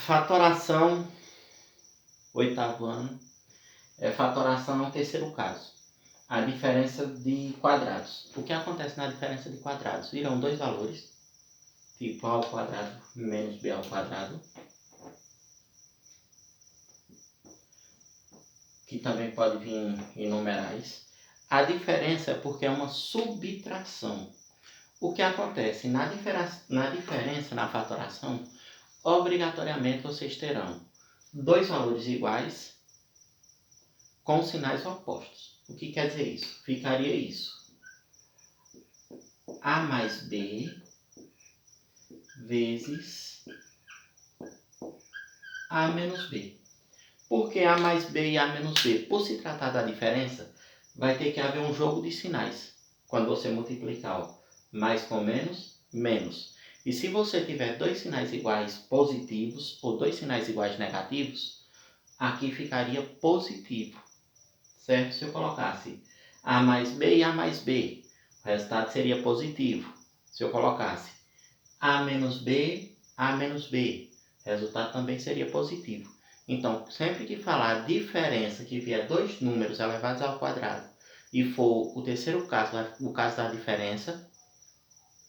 Fatoração, oitavo ano. Fatoração é o terceiro caso. A diferença de quadrados. O que acontece na diferença de quadrados? Virão dois valores, tipo a ao quadrado menos b ao quadrado, que também pode vir em numerais. A diferença é porque é uma subtração. O que acontece? Na diferença, na fatoração, obrigatoriamente vocês terão dois valores iguais com sinais opostos. O que quer dizer isso? Ficaria isso. A mais B vezes A menos B. Por que A mais B e A menos B? Por se tratar da diferença, vai ter que haver um jogo de sinais. Quando você multiplicar ó, mais com menos, menos. E se você tiver dois sinais iguais positivos ou dois sinais iguais negativos, aqui ficaria positivo. Certo? Se eu colocasse A mais B e A mais B, o resultado seria positivo. Se eu colocasse A menos B, A menos B, o resultado também seria positivo. Então, sempre que falar diferença, que vier dois números elevados ao quadrado, e for o terceiro caso, o caso da diferença,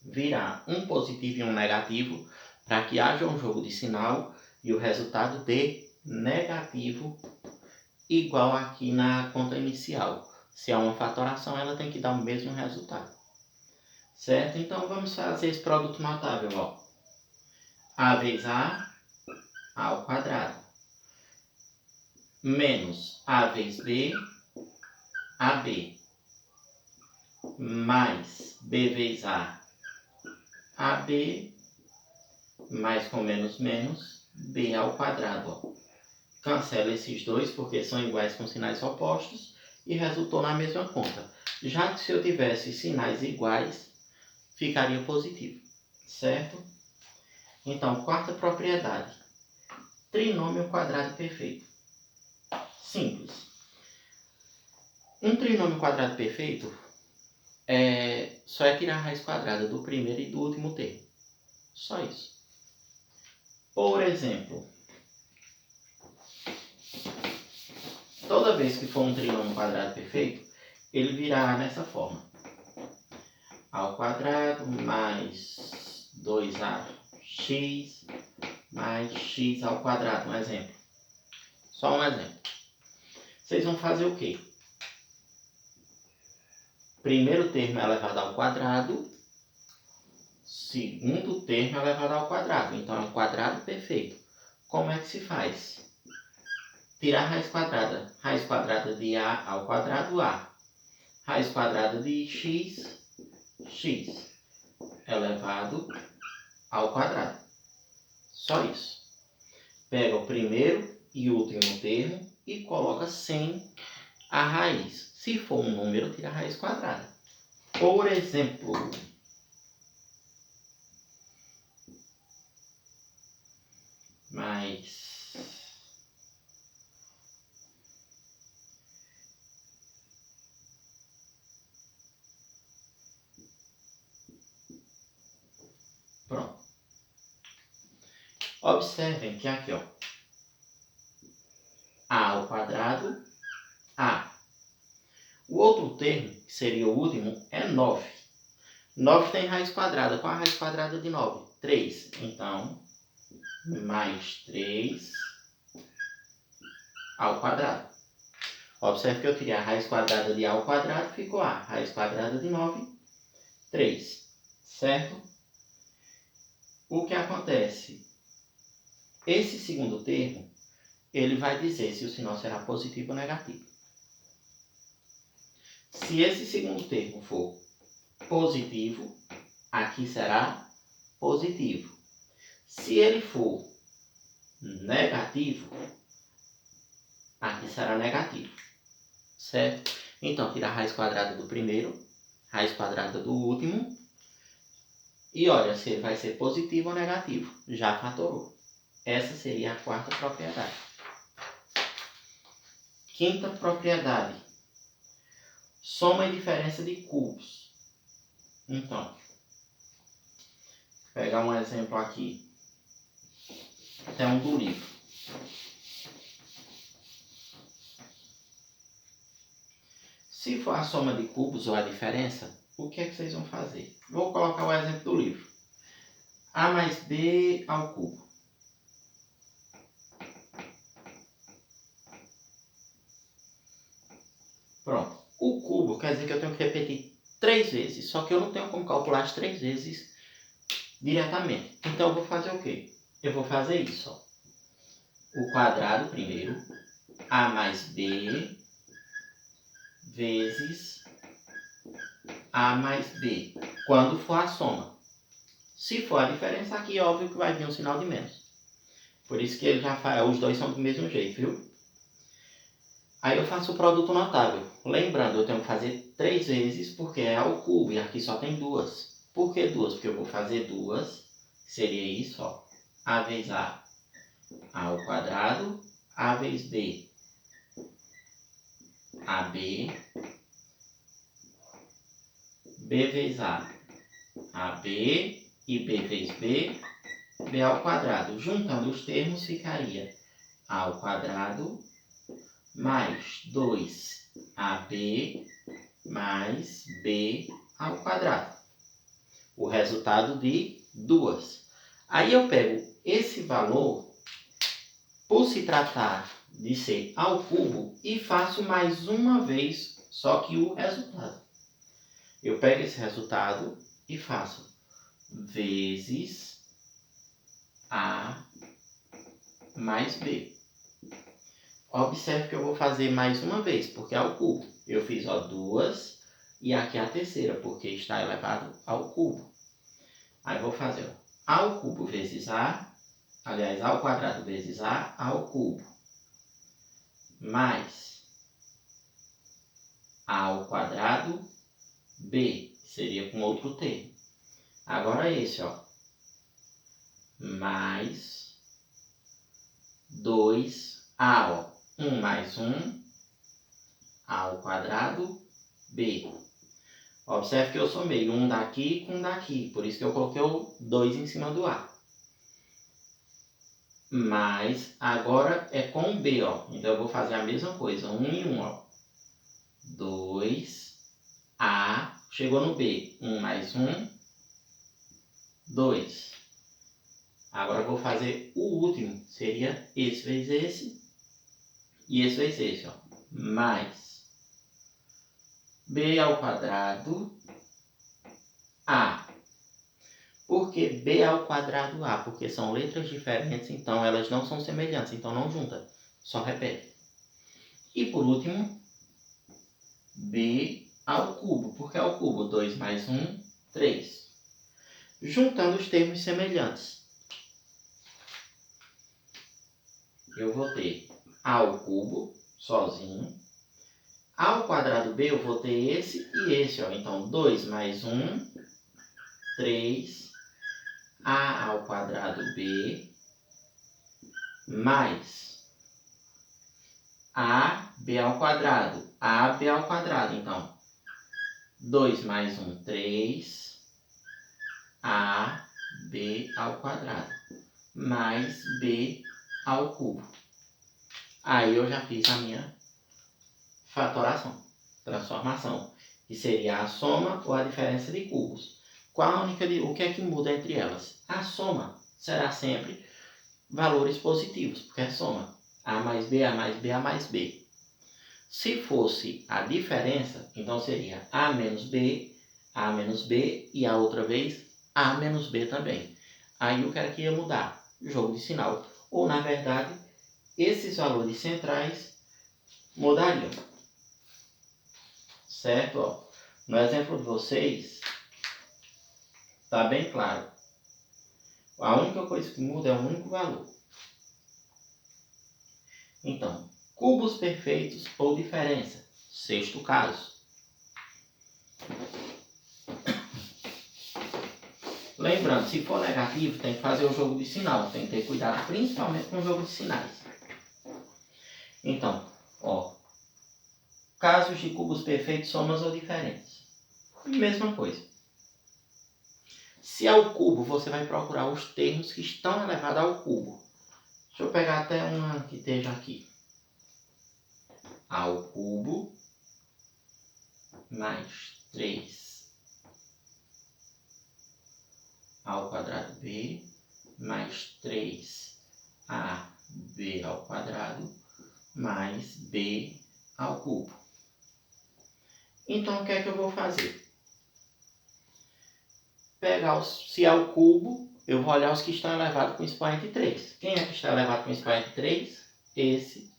virá um positivo e um negativo, para que haja um jogo de sinal e o resultado dê negativo, igual aqui na conta inicial. Se há uma fatoração, ela tem que dar o mesmo resultado. Certo? Então, vamos fazer esse produto notável. Ó. A vezes A ao quadrado, menos A vezes B, AB, mais B vezes A, AB, mais com menos, menos, B ao quadrado. Ó. Cancela esses dois, porque são iguais com sinais opostos, e resultou na mesma conta. Já que se eu tivesse sinais iguais, ficaria positivo, certo? Então, quarta propriedade. Trinômio quadrado perfeito. Simples. Um trinômio quadrado perfeito só é tirar a raiz quadrada do primeiro e do último termo. Só isso. Por exemplo, toda vez que for um trinômio quadrado perfeito, ele virá nessa forma. A ao quadrado mais 2ax mais x ao quadrado. Um exemplo. Só um exemplo. Vocês vão fazer o quê? Primeiro termo é elevado ao quadrado. Segundo termo é elevado ao quadrado. Então, é um quadrado perfeito. Como é que se faz? Tirar a raiz quadrada. Raiz quadrada de a ao quadrado, a. Raiz quadrada de x, x. Elevado ao quadrado. Só isso. Pega o primeiro e o último termo e coloca sem a raiz. Se for um número, tira a raiz quadrada. Por exemplo, mais pronto. Observem que aqui, ó, a ao quadrado, a. O outro termo, que seria o último, é 9. 9 tem raiz quadrada. Qual a raiz quadrada de 9? 3. Então, mais 3 ao quadrado. Observe que eu tirei a raiz quadrada de a ao quadrado, ficou a. Raiz quadrada de 9, 3. Certo? O que acontece? Esse segundo termo, ele vai dizer se o sinal será positivo ou negativo. Se esse segundo termo for positivo, aqui será positivo. Se ele for negativo, aqui será negativo. Certo? Então, tirar a raiz quadrada do primeiro, raiz quadrada do último. E olha se ele vai ser positivo ou negativo. Já fatorou. Essa seria a quarta propriedade. Quinta propriedade. Soma e diferença de cubos. Então, vou pegar um exemplo aqui. Até um do livro. Se for a soma de cubos ou a diferença, o que é que vocês vão fazer? Vou colocar o exemplo do livro. A mais B ao cubo. Pronto. O cubo quer dizer que eu tenho que repetir 3 vezes, só que eu não tenho como calcular as 3 vezes diretamente. Então eu vou fazer o quê? Eu vou fazer isso, ó. O quadrado primeiro, A mais B vezes A mais B, quando for a soma. Se for a diferença aqui, é óbvio que vai vir um sinal de menos. Por isso que ele já faz, os dois são do mesmo jeito, viu? Aí eu faço o produto notável. Lembrando, eu tenho que fazer 3 vezes porque é ao cubo e aqui só tem 2. Por que 2? Porque eu vou fazer 2, seria isso, ó. A vezes A ao quadrado, A vezes B, AB, B vezes A, AB e B vezes B, B ao quadrado. Juntando os termos ficaria A ao quadrado mais 2AB mais B ao quadrado. O resultado de 2. Aí eu pego esse valor, por se tratar de ser ao cubo, e faço mais uma vez, só que o resultado. Eu pego esse resultado e faço vezes A mais B. Observe que eu vou fazer mais uma vez, porque é ao cubo. Eu fiz 2 e aqui a terceira, porque está elevado ao cubo. Aí eu vou fazer A ao cubo vezes A, aliás, A ao quadrado vezes A ao cubo, mais A ao quadrado B, seria com outro termo. Agora esse, ó, mais 2A, ó, 1 mais 1, A ao quadrado B. Observe que eu somei um daqui com um daqui, por isso que eu coloquei o 2 em cima do A. Mas agora é com o B, ó. Então eu vou fazer a mesma coisa, 1 e 1, ó. 2A, chegou no B, 1 mais 1, 2. Agora eu vou fazer o último, seria esse vezes esse e esse vezes esse, ó. Mais B ao quadrado A. Por que B ao quadrado A? Porque são letras diferentes, então elas não são semelhantes, então não junta, só repete. E por último, B ao cubo. Por que ao cubo? 2 mais 1, 3. Juntando os termos semelhantes, eu vou ter A ao cubo, sozinho. A ao quadrado B, eu vou ter esse e esse, ó. Então, 2 mais 1, 3. A ao quadrado B, mais AB ao quadrado. AB ao quadrado, então, 2 mais 1, 3. AB ao quadrado, mais B ao cubo. Aí eu já fiz a minha fatoração, transformação, que seria a soma ou a diferença de cubos. O que é que muda entre elas? A soma será sempre valores positivos, porque é soma. A mais B, A mais B, A mais B. Se fosse a diferença, então seria A menos B e a outra vez A menos B também. Aí o que era que ia mudar? O jogo de sinal. Ou, na verdade, esses valores centrais mudariam. Certo? Ó, no exemplo de vocês, está bem claro. A única coisa que muda é o único valor. Então, cubos perfeitos ou diferença. Sexto caso. Lembrando, se for negativo, tem que fazer o jogo de sinal. Tem que ter cuidado principalmente com o jogo de sinais. Então, ó, casos de cubos perfeitos, somas ou diferentes. Mesma coisa. Se é o cubo, você vai procurar os termos que estão elevados ao cubo. Deixa eu pegar até uma que esteja aqui. A ao cubo mais 3 ao quadrado b mais 3ab ao quadrado mais b ao cubo. Então, o que é que eu vou fazer? Pegar se é ao cubo, eu vou olhar os que estão elevados com expoente 3. Quem é que está elevado com expoente 3? Esse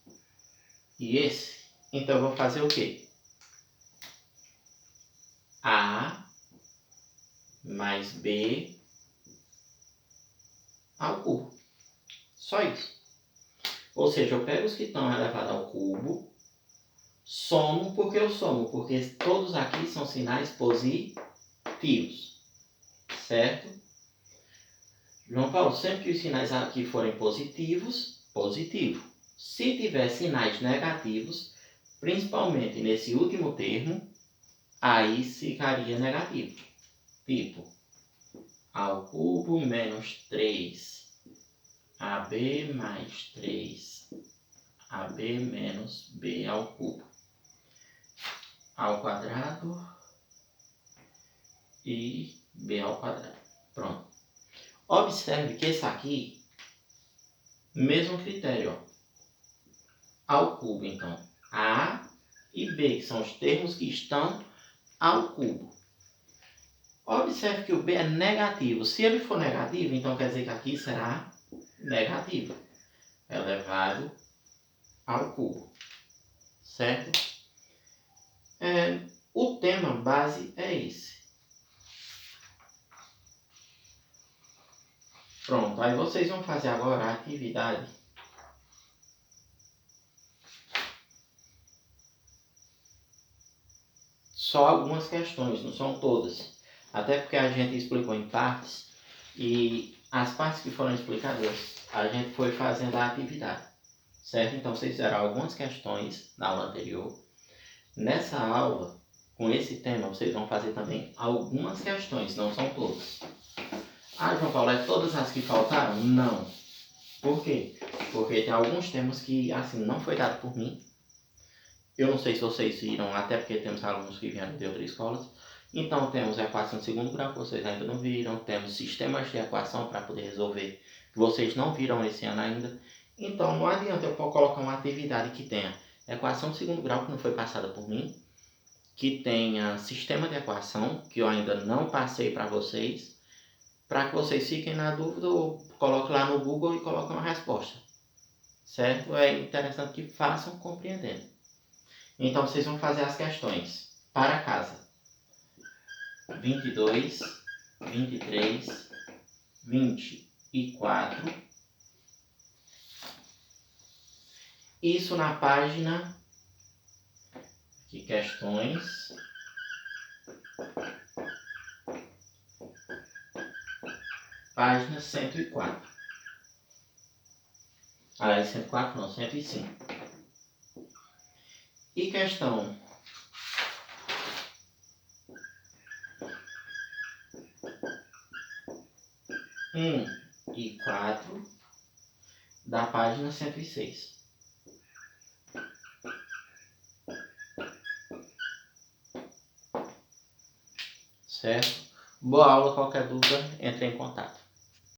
e esse. Então, eu vou fazer o quê? A mais B ao cubo. Só isso. Ou seja, eu pego os que estão elevados ao cubo, somo. Por que eu somo? Porque todos aqui são sinais positivos. Certo? João Paulo, sempre que os sinais aqui forem positivos, positivo. Se tiver sinais negativos, principalmente nesse último termo, aí ficaria negativo. Tipo, ao cubo menos 3ab mais 3ab menos b ao cubo. Ao quadrado e b ao quadrado. Pronto. Observe que esse aqui, mesmo critério, ó. Ao cubo, então, A e B, que são os termos que estão ao cubo. Observe que o B é negativo. Se ele for negativo, então quer dizer que aqui será negativo, elevado ao cubo. Certo? O tema base é esse. Pronto, aí vocês vão fazer agora a atividade só algumas questões, não são todas. Até porque a gente explicou em partes e as partes que foram explicadas, a gente foi fazendo a atividade. Certo? Então, vocês fizeram algumas questões na aula anterior. Nessa aula, com esse tema, vocês vão fazer também algumas questões, não são todas. Ah, João Paulo, é todas as que faltaram? Não. Por quê? Porque tem alguns temas que, assim, não foi dado por mim. Eu não sei se vocês viram, até porque temos alunos que vieram de outras escolas. Então, temos equação de segundo grau, que vocês ainda não viram. Temos sistemas de equação para poder resolver, que vocês não viram esse ano ainda. Então, não adianta eu colocar uma atividade que tenha equação de segundo grau, que não foi passada por mim, que tenha sistema de equação, que eu ainda não passei para vocês, para que vocês fiquem na dúvida, ou coloquem lá no Google e coloquem uma resposta. Certo? É interessante que façam compreendendo. Então, vocês vão fazer as questões para casa. 22, 23, 24. Isso na página de questões. Página 104. Aliás, 104 não, 105. E questão 1 e 4 da página 106. Certo? Boa aula, qualquer dúvida, entre em contato.